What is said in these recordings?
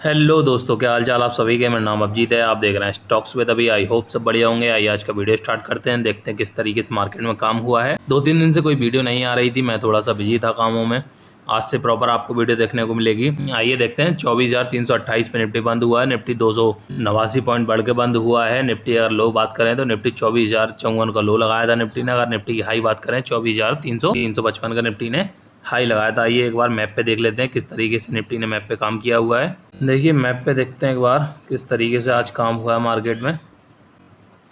Hello दोस्तों, क्या हाल चाल आप सभी के। मेरा नाम अभिजीत है। आप देख रहे हैं स्टॉक्स विद अभी। आई होप सब बढ़िया होंगे। आइए आज का वीडियो स्टार्ट करते हैं, देखते हैं किस तरीके से मार्केट में काम हुआ है। 2-3 दिन से कोई वीडियो नहीं आ रही थी, मैं थोड़ा सा बिजी था कामों में। आज से प्रॉपर आपको वीडियो देखने को मिलेगी। आइए देखते हैं 24,328 पे निफ्टी बंद हुआ है। निफ्टी 289 पॉइंट बढ़ के बंद हुआ है। निफ्टी अगर लो बात करें तो निफ्टी 24,054 का लो लगाया था निफ्टी ने। अगर निफ्टी की हाई बात करें 24,355 का निफ्टी ने हाई लगाया था। आइए एक बार मैप पे देख लेते हैं किस तरीके से निफ्टी ने मैप पे काम किया हुआ है। देखिए मैप पे देखते हैं एक बार किस तरीके से आज काम हुआ है मार्केट में।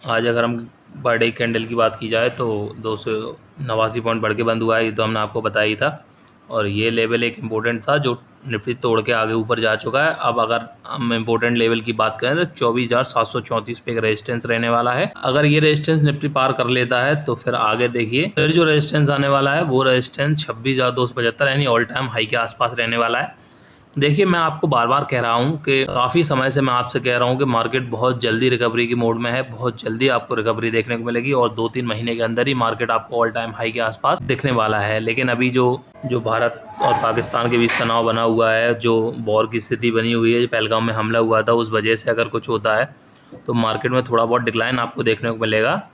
आज अगर हम पर डे कैंडल की बात की जाए तो 289 पॉइंट बढ़ के बंद हुआ है। ये तो हमने आपको बताया ही था। और ये लेवल एक इम्पोर्टेंट था जो निफ्टी तोड़ के आगे ऊपर जा चुका है। अब अगर हम इम्पोर्टेंट लेवल की बात करें तो 24,734 पे एक रेजिस्टेंस रहने वाला है। अगर ये रेजिस्टेंस निफ्टी पार कर लेता है तो फिर आगे देखिए फिर जो रेजिस्टेंस आने वाला है वो रेजिस्टेंस 26,275 यानी ऑल टाइम हाई के आसपास रहने वाला है। देखिए मैं आपको बार बार कह रहा हूँ कि काफ़ी समय से मैं आपसे कह रहा हूँ कि मार्केट बहुत जल्दी रिकवरी की मोड में है। बहुत जल्दी आपको रिकवरी देखने को मिलेगी और 2-3 महीने के अंदर ही मार्केट आपको ऑल टाइम हाई के आसपास दिखने वाला है। लेकिन अभी जो भारत और पाकिस्तान के बीच तनाव बना हुआ है, जो वॉर की स्थिति बनी हुई है, जो पहलगाम में हमला हुआ था, उस वजह से अगर कुछ होता है तो मार्केट में थोड़ा बहुत डिक्लाइन आपको देखने को मिलेगा,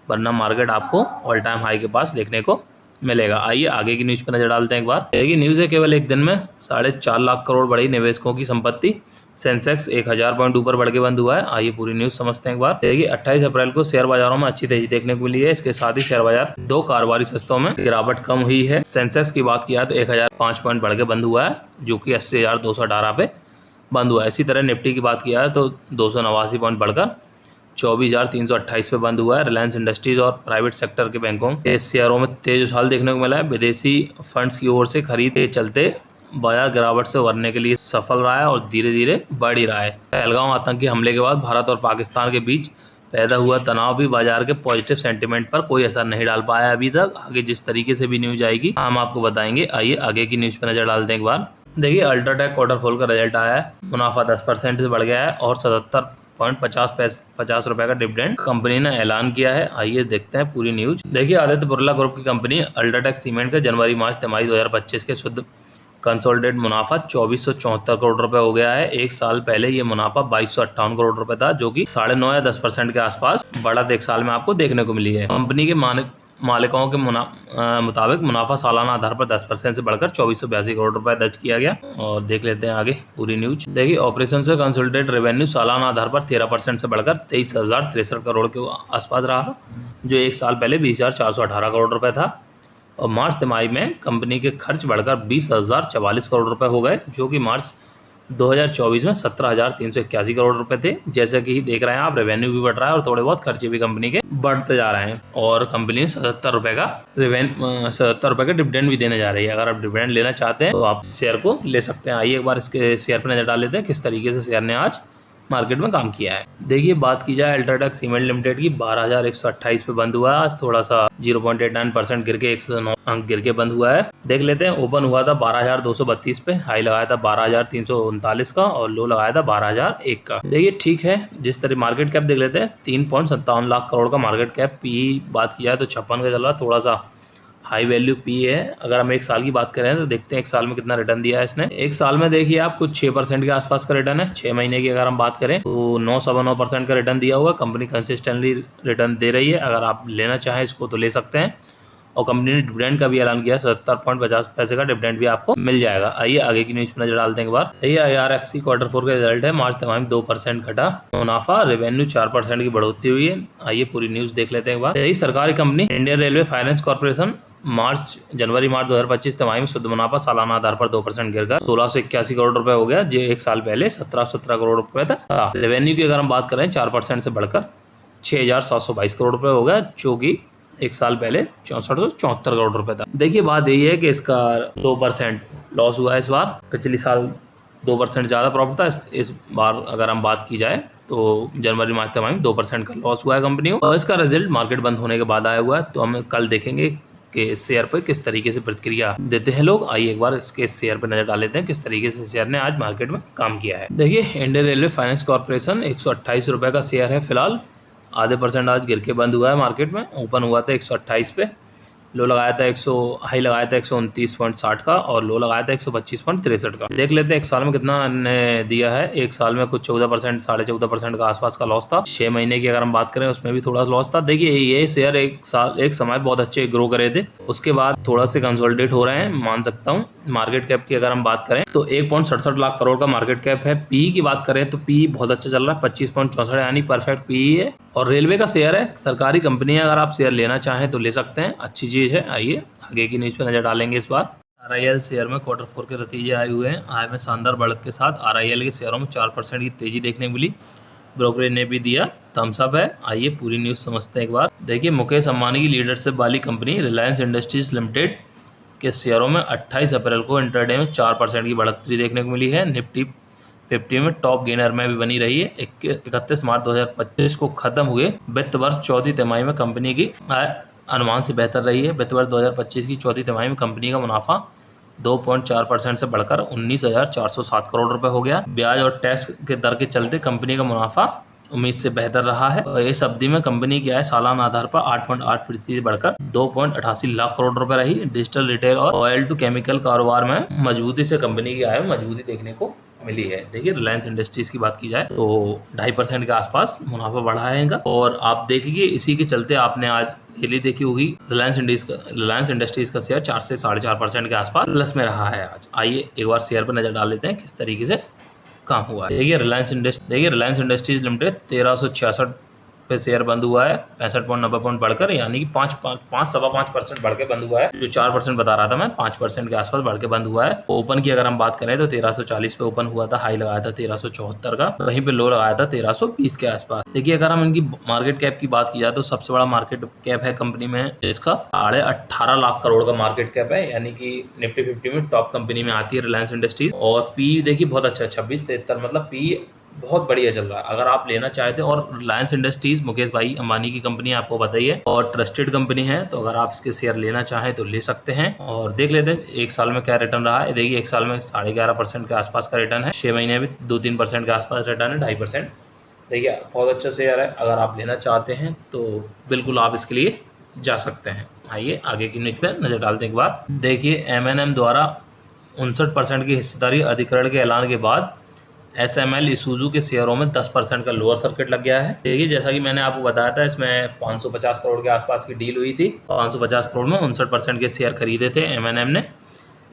वरना मार्केट आपको ऑल टाइम हाई के पास देखने को मिलेगा। आइए आगे की न्यूज़ पर नजर डालते हैं एक बार। ये न्यूज़ है केवल एक दिन में 4.5 लाख करोड़ बढ़ी निवेशकों की संपत्ति। सेंसेक्स 1,000 पॉइंट ऊपर बढ़ के बंद हुआ है। आइए पूरी न्यूज़ समझते हैं एक बार। देखिए 28 अप्रैल को शेयर बाजारों में अच्छी तेजी देखने को मिली है। इसके साथ ही शेयर बाजार 2 कारोबारी सस्तों में गिरावट कम हुई है। सेंसेक्स की बात किया तो 1,005 पॉइंट बढ़ के बंद हुआ है, जो कि 80,218 पे बंद हुआ है। इसी तरह निफ्टी की बात किया है तो 289 पॉइंट बढ़कर 24,328 पे बंद हुआ है। रिलायंस इंडस्ट्रीज और प्राइवेट सेक्टर के बैंकों के शेयरों में तेज उछाल देखने को मिला है। विदेशी फंड्स की ओर से खरीद के चलते बाजार गिरावट से उभरने के लिए सफल रहा है और धीरे धीरे बढ़ ही रहा है। पहलगाम आतंकी हमले के बाद भारत और पाकिस्तान के बीच पैदा हुआ तनाव भी बाजार के पॉजिटिव सेंटीमेंट पर कोई असर नहीं डाल पाया अभी तक। आगे जिस तरीके से भी न्यूज आएगी हम आपको बताएंगे। आइए आगे की न्यूज पर नजर डालते हैं एक बार। देखिए अल्ट्राटेक क्वार्टर फोर का रिजल्ट आया है। मुनाफा 10% से बढ़ गया है और 77.50 रुपए का डिविडेंड कंपनी ने ऐलान किया है। आइए देखते हैं पूरी न्यूज। देखिए आदित्य बिरला ग्रुप की कंपनी अल्ट्राटेक सीमेंट का जनवरी मार्च तिमाही 2025 के शुद्ध कंसोलिडेटेड मुनाफा 2,474 करोड़ रुपए हो गया है। एक साल पहले ये मुनाफा 2,258 करोड़ रुपए था, जो कि 9.5 या 10% के आसपास बढ़त एक साल में आपको देखने को मिली है। कंपनी के मालिकों के मुताबिक मुनाफा सालाना आधार पर 10% से बढ़कर 2,482 करोड़ रुपए दर्ज किया गया। और देख लेते हैं आगे पूरी न्यूज। देखिए ऑपरेशन से कंसोलिडेटेड रेवेन्यू सालाना आधार पर 13% से बढ़कर 23,063 करोड़ के आसपास रहा, जो एक साल पहले 20,418 करोड़ रुपए था। और मार्च तिमाही में कंपनी के खर्च बढ़कर 20,044 करोड़ रुपए हो गए, जो कि मार्च 2024 में 17,381 करोड़ रुपए थे। जैसे कि देख रहे हैं आप, रेवेन्यू भी बढ़ रहा है और थोड़े बहुत खर्चे भी कंपनी के बढ़ते जा रहे हैं। और कंपनी ने 77 रुपए का डिविडेंड भी देने जा रही है। अगर आप डिविडेंड लेना चाहते हैं तो आप शेयर को ले सकते हैं। आइए एक बार इसके शेयर पर नजर डाल लेते हैं किस तरीके से शेयर ने आज मार्केट में काम किया है। देखिए बात की जाए अल्ट्राटेक सीमेंट लिमिटेड की, 12,128 पे बंद हुआ है। आज थोड़ा सा 0.89% गिर के 109 अंक गिर के बंद हुआ है। देख लेते हैं, ओपन हुआ था 12,232 पे, हाई लगाया था 12,339 का और लो लगाया था 12,001 का। देखिए ठीक है, जिस तरह मार्केट कैप देख लेते हैं 3.57 लाख करोड़ का मार्केट कैप। पी बात की जाए तो 56 का चल रहा, थोड़ा सा हाई वैल्यू पी है। अगर हम एक साल की बात करें तो देखते हैं एक साल में कितना रिटर्न दिया है इसने। एक साल में देखिए आप कुछ 6% के आसपास का रिटर्न है। 6 महीने की अगर हम बात करें तो 9.9% का रिटर्न दिया हुआ। कंपनी कंसिस्टेंटली रिटर्न दे रही है। अगर आप लेना चाहें इसको तो ले सकते हैं। और कंपनी ने डिविडेंड का भी ऐलान किया, 77.50 पैसे का डिविडेंड भी आपको मिल जाएगा। आइए आगे की न्यूज पर नजर डालते हैं एक बार। ये IRFC क्वार्टर फोर का रिजल्ट है। मार्च तिमाही में 2% घटा मुनाफा, रेवेन्यू 4% की बढ़ोतरी हुई है। आइए पूरी न्यूज देख लेते हैं एक बार। यही सरकारी company Indian railway finance corporation जनवरी मार्च 2025 तिमाही में शुद्ध मुनाफा सालाना आधार पर 2% गिरकर 1,681 करोड़ रुपए हो गया, जो एक साल पहले 1717 करोड़ रुपए था। रेवेन्यू की अगर हम बात करें 4% से बढ़कर 6,722 करोड़ रुपए हो गया, जो कि एक साल पहले 6474 करोड़ रुपए था। देखिए बात यही है कि इसका 2% लॉस हुआ है इस बार। पिछले साल 2% ज़्यादा प्रॉफिट था। इस बार अगर हम बात की जाए तो जनवरी मार्च तिमाही में 2% का लॉस हुआ है कंपनी को। और इसका रिजल्ट मार्केट बंद होने के बाद आया हुआ है, तो हम कल देखेंगे कि इस शेयर पर किस तरीके से प्रतिक्रिया देते हैं लोग। आइए एक बार इसके शेयर पर नजर डाल लेते हैं किस तरीके से शेयर ने आज मार्केट में काम किया है। देखिए इंडियन रेलवे फाइनेंस कॉर्पोरेशन 128 रुपए का शेयर है फिलहाल। आधे % आज गिर के बंद हुआ है मार्केट में। ओपन हुआ था 128 पे, लो लगाया था 100, हाई लगाया था 129.60 का और लो लगाया था 125.63 का। देख लेते हैं एक साल में कितना ने दिया है। एक साल में कुछ 14%, 14.5% का आसपास का लॉस था। 6 महीने की अगर हम बात करें उसमें भी थोड़ा लॉस था। देखिए ये शेयर एक समय बहुत अच्छे ग्रो करे थे, उसके बाद थोड़ा से कंसोलिडेट हो रहे हैं, मान सकता हूँ। मार्केट कैप की अगर हम बात करें तो 1.67 लाख करोड़ का मार्केट कैप है। पी की बात करें तो पी बहुत अच्छा चल रहा है, 25.64 यानी परफेक्ट पी है। और रेलवे का शेयर है, सरकारी कंपनी है, अगर आप शेयर लेना चाहें तो ले सकते हैं, अच्छी चीज़ है। आइए आगे की न्यूज़ पे नज़र डालेंगे इस बार। RIL शेयर में Q4 के नतीजे आए हुए हैं। आय में शानदार बढ़त के साथ RIL के शेयरों में 4% की तेजी देखने को मिली। ब्रोकरेज ने भी दिया थम्स अप है। आइए पूरी न्यूज़ समझते हैं एक बार। देखिए मुकेश अंबानी की लीडरशिप वाली कंपनी रिलायंस इंडस्ट्रीज लिमिटेड के शेयरों में 28 अप्रैल को इंटरडे में 4% की बढ़ोतरी देखने को मिली है। निफ्टी 50 में टॉप गेनर में भी बनी रही है। 31 मार्च 2025 को खत्म हुए वित्त वर्ष चौथी तिमाही में कंपनी की आय अनुमान से बेहतर रही है। वित्त वर्ष 2025 की चौथी तिमाही में कंपनी का मुनाफा 2.4% से बढ़कर 19,407 करोड़ रुपए हो गया। ब्याज और टैक्स के दर के चलते कंपनी का मुनाफा उम्मीद से बेहतर रहा है। और इस अवधि में कंपनी की आय सालाना आधार पर 8.8% बढ़कर 2.88 लाख करोड़ रुपए रही। डिजिटल रिटेल और ऑयल टू केमिकल कारोबार में मजबूती से कंपनी की आय में मजबूती देखने को मिली है। देखिए रिलायंस इंडस्ट्रीज की बात की जाए तो 2.5% के आसपास मुनाफा बढ़ा है इनका। और आप देखिए इसी के चलते आपने आज डेली देखी होगी रिलायंस इंडस्ट्रीज का शेयर 4 से 4.5% के आसपास प्लस में रहा है आज। आइए एक बार शेयर पर नजर डाल लेते हैं किस तरीके से काम हुआ है। देखिए रिलायंस इंडस्ट्रीज लिमिटेड 1366 पे शेयर बंद हुआ है, 65.90 पॉइंट बढ़कर, यानी कि 5.5% बढ़ के बंद हुआ है। जो 4% बता रहा था मैं, 5% के आसपास बढ़ के बंद हुआ है। ओपन की अगर हम बात करें तो 1340 पे ओपन हुआ था, हाई लगाया था 1374 का, वहीं पे लो लगाया था 1320 के आसपास। देखिए अगर हम इनकी मार्केट कैप की बात की जाए तो सबसे बड़ा मार्केट कैप है कंपनी में इसका 18.5 लाख करोड़ का मार्केट कैप है, यानी कि निफ्टी 50 में टॉप कंपनी में आती है रिलायंस इंडस्ट्रीज। और पी देखिए बहुत अच्छा 26.73, मतलब पी बहुत बढ़िया चल रहा है। अगर आप लेना चाहते हैं, और रिलायंस इंडस्ट्रीज मुकेश भाई अंबानी की कंपनी है, आपको बताइए, और ट्रस्टेड कंपनी है, तो अगर आप इसके शेयर लेना चाहें तो ले सकते हैं। और देख लेते हैं एक साल में क्या रिटर्न रहा है। देखिए एक साल में 11.5% के आसपास का रिटर्न है, 6 महीने में 2-3% के आसपास रिटर्न है, 2.5%। देखिए बहुत अच्छा शेयर है, अगर आप लेना चाहते हैं तो बिल्कुल आप इसके लिए जा सकते हैं। आइए आगे की न्यूज पर नजर डालते हैं एक बार। देखिए M&M द्वारा 59% की हिस्सेदारी अधिग्रहण के ऐलान के बाद SML इसूजू के शेयरों में 10% का लोअर सर्किट लग गया है। देखिए जैसा कि मैंने आपको बताया था, इसमें 550 करोड़ के आसपास की डील हुई थी। 550 करोड़ में 59% के शेयर खरीदे थे M&M ने।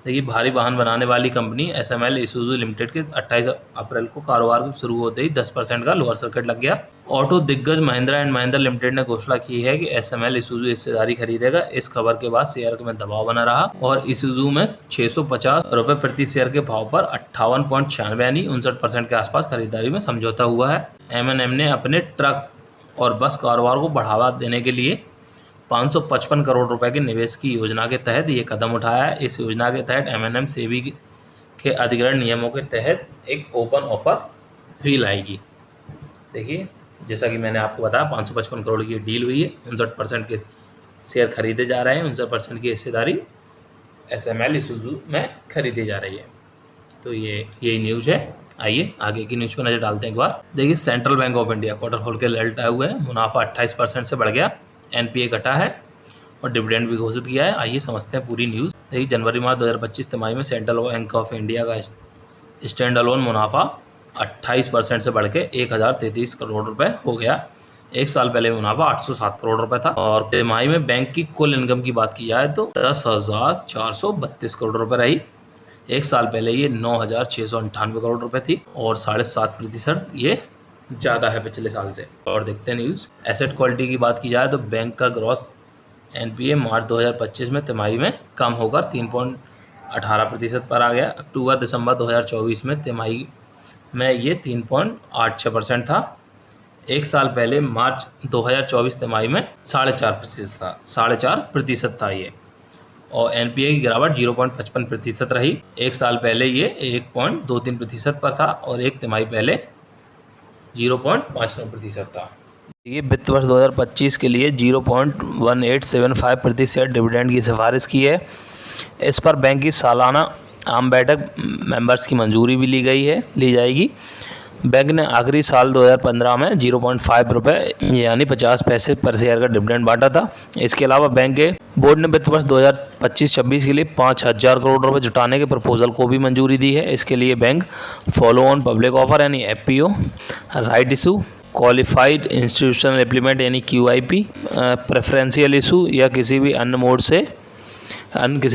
देखिए भारी वाहन बनाने वाली कंपनी SML इसूजू लिमिटेड के 28 अप्रैल को कारोबार शुरू होते ही 10% का लोअर सर्किट लग गया। ऑटो दिग्गज महिंद्रा एंड महिंद्रा लिमिटेड ने घोषणा की है कि SML इसूजू हिस्सेदारी खरीदेगा। इस खबर के बाद शेयर में दबाव बना रहा और इसूजू में 650 रुपए प्रति शेयर के भाव पर 58.96 यानी 59% के आसपास खरीदारी में समझौता हुआ है। M&M ने अपने ट्रक और बस कारोबार को बढ़ावा देने के लिए 555 करोड़ रुपए के निवेश की योजना के तहत ये कदम उठाया है। इस योजना के तहत M&M सेबी के अधिग्रहण नियमों के तहत एक ओपन ऑफर भी लाएगी। देखिए जैसा कि मैंने आपको बताया 555 करोड़ की डील हुई है, 59% के शेयर खरीदे जा रहे हैं, 59% की हिस्सेदारी SML इसूजू में खरीदी जा रही है। तो ये न्यूज़ है। आइए आगे की न्यूज़ पर नजर डालते हैं एक बार। देखिए central bank of India Q4 के रिजल्ट आए हुए हैं, मुनाफा 28% से बढ़ गया, NPA घटा है और डिविडेंड भी घोषित किया है। आइए समझते हैं पूरी न्यूज़। देखिए जनवरी मार्च 2025 तिमाही में सेंट्रल बैंक ऑफ इंडिया का स्टैंड अलोन मुनाफा 28% से बढ़ के 1033 करोड़ रुपए हो गया। एक साल पहले मुनाफा 807 करोड़ रुपए था। और तिमाही में बैंक की कुल इनकम की बात की जाए तो 10,432 करोड़ रुपए रही। एक साल पहले ये 9,698 करोड़ रुपए थी और 7.5% ये ज़्यादा है पिछले साल से। और देखते हैं न्यूज़। एसेट क्वालिटी की बात की जाए तो बैंक का ग्रॉस NPA मार्च 2025 में तिमाही में कम होकर 3.18% पर आ गया। अक्टूबर दिसंबर 2024 में तिमाही में ये 3.86% था। एक साल पहले मार्च 2024 तिमाही में 4.5% था ये। और NPA की गिरावट 0.55% रही। एक साल पहले ये 1.23% पर था और एक तिमाही पहले 0.59% था। ये वित्त वर्ष 2025 के लिए 0.1875% डिविडेंड की सिफारिश की है। इस पर बैंक की सालाना आम बैठक मेंबर्स की मंजूरी भी ली जाएगी। बैंक ने आखिरी साल 2015 में 0.5 रुपये यानी 50 पैसे पर शेयर का डिविडेंड बांटा था। इसके अलावा बैंक के बोर्ड ने वित्त वर्ष 2025-26 के लिए 5,000 करोड़ रुपए जुटाने के प्रपोजल को भी मंजूरी दी है। इसके लिए bank follow on public offer यानी FPO, right issue, qualified institutional placement यानी QIP, प्रेफरेंशियल इशू या किसी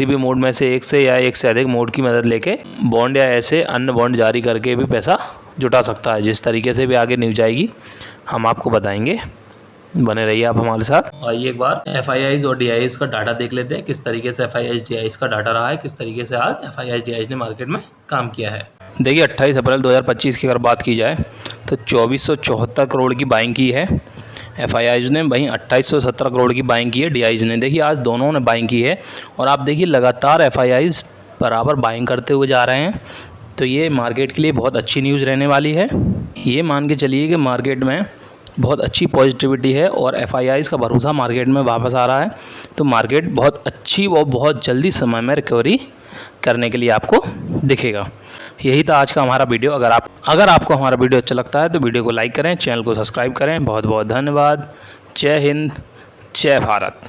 भी मोड में से एक से या एक से अधिक मोड की मदद लेके बॉन्ड या ऐसे अन्य बॉन्ड जारी करके भी पैसा जुटा सकता है। जिस तरीके से भी आगे न्यूज आएगी हम आपको बताएंगे, बने रहिए आप हमारे साथ। आइए एक बार FIIs और DIIs का डाटा देख लेते हैं, किस तरीके से FIIs DIIs का डाटा रहा है, किस तरीके से आज FIIs DIIs ने मार्केट में काम किया है। देखिए 28 अप्रैल 2025 की अगर बात की जाए तो 2474 करोड़ की बाइंग की है FIIs ने, वहीं 2817 करोड़ की बाइंग की है DIIs ने। देखिए आज दोनों ने बाइंग की है और आप देखिए लगातार FIIs बराबर बाइंग करते हुए जा रहे हैं, तो ये मार्केट के लिए बहुत अच्छी न्यूज़ रहने वाली है। ये मान के चलिए कि मार्केट में बहुत अच्छी पॉजिटिविटी है और FIIs का भरोसा मार्केट में वापस आ रहा है, तो मार्केट बहुत अच्छी और बहुत जल्दी समय में रिकवरी करने के लिए आपको दिखेगा। यही था आज का हमारा वीडियो। अगर आपको हमारा वीडियो अच्छा लगता है तो वीडियो को लाइक करें, चैनल को सब्सक्राइब करें। बहुत बहुत धन्यवाद। जय हिंद, जय भारत।